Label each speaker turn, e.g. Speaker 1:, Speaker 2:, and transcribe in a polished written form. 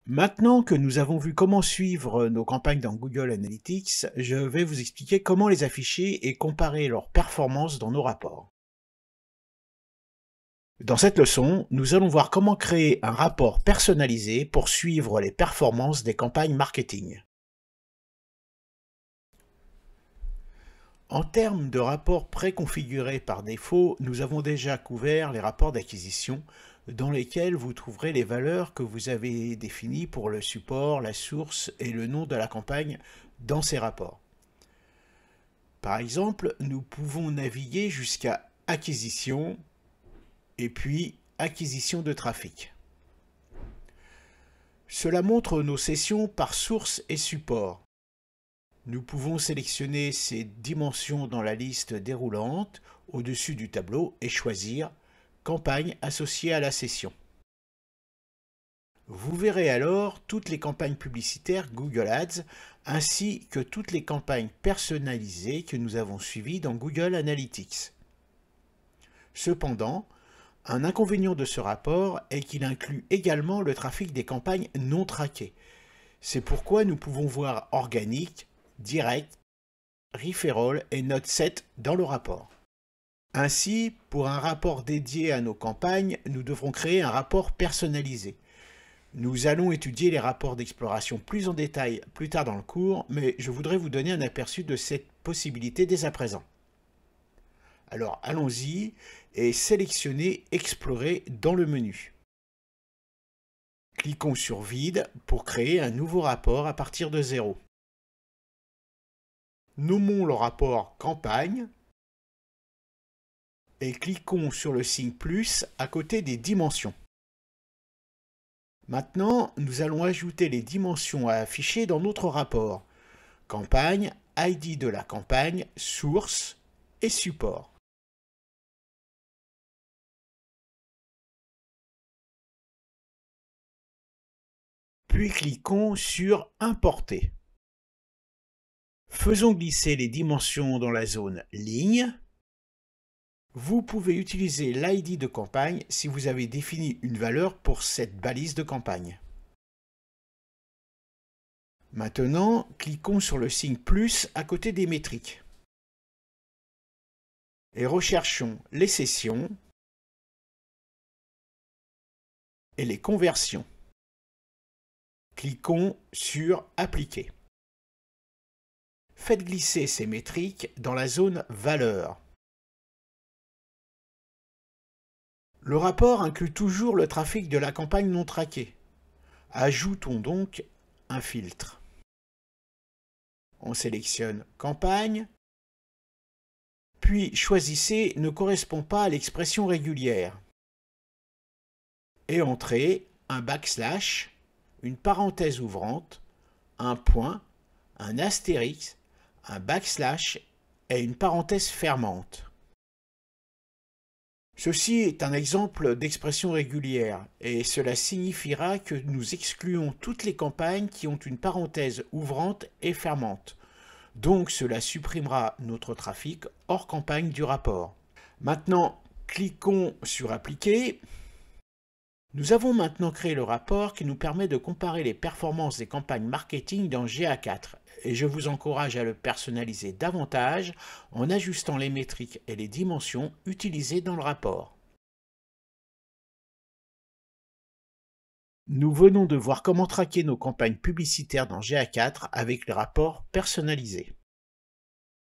Speaker 1: Maintenant que nous avons vu comment suivre nos campagnes dans Google Analytics, je vais vous expliquer comment les afficher et comparer leurs performances dans nos rapports. Dans cette leçon, nous allons voir comment créer un rapport personnalisé pour suivre les performances des campagnes marketing. En termes de rapports préconfigurés par défaut, nous avons déjà couvert les rapports d'acquisition dans lesquels vous trouverez les valeurs que vous avez définies pour le support, la source et le nom de la campagne dans ces rapports. Par exemple, nous pouvons naviguer jusqu'à acquisition et puis acquisition de trafic. Cela montre nos sessions par source et support. Nous pouvons sélectionner ces dimensions dans la liste déroulante au-dessus du tableau et choisir campagne associée à la session. Vous verrez alors toutes les campagnes publicitaires Google Ads ainsi que toutes les campagnes personnalisées que nous avons suivies dans Google Analytics. Cependant, un inconvénient de ce rapport est qu'il inclut également le trafic des campagnes non traquées. C'est pourquoi nous pouvons voir organique, direct, referral et note set dans le rapport. Ainsi, pour un rapport dédié à nos campagnes, nous devrons créer un rapport personnalisé. Nous allons étudier les rapports d'exploration plus en détail plus tard dans le cours, mais je voudrais vous donner un aperçu de cette possibilité dès à présent. Alors allons-y et sélectionnez Explorer dans le menu. Cliquons sur Vide pour créer un nouveau rapport à partir de 0. Nommons le rapport Campagne et cliquons sur le signe plus à côté des dimensions. Maintenant, nous allons ajouter les dimensions à afficher dans notre rapport. Campagne, ID de la campagne, source et support. Puis cliquons sur Importer. Faisons glisser les dimensions dans la zone Ligne. Vous pouvez utiliser l'ID de campagne si vous avez défini une valeur pour cette balise de campagne. Maintenant, cliquons sur le signe plus à côté des métriques. Et recherchons les sessions et les conversions. Cliquons sur Appliquer. Faites glisser ces métriques dans la zone Valeurs. Le rapport inclut toujours le trafic de la campagne non traquée. Ajoutons donc un filtre. On sélectionne Campagne, puis choisissez Ne correspond pas à l'expression régulière. Et entrez un backslash, une parenthèse ouvrante, un point, un astérix, un backslash et une parenthèse fermante. Ceci est un exemple d'expression régulière et cela signifiera que nous excluons toutes les campagnes qui ont une parenthèse ouvrante et fermante. Donc cela supprimera notre trafic hors campagne du rapport. Maintenant, cliquons sur Appliquer. Nous avons maintenant créé le rapport qui nous permet de comparer les performances des campagnes marketing dans GA4 et je vous encourage à le personnaliser davantage en ajustant les métriques et les dimensions utilisées dans le rapport. Nous venons de voir comment traquer nos campagnes publicitaires dans GA4 avec le rapport personnalisé.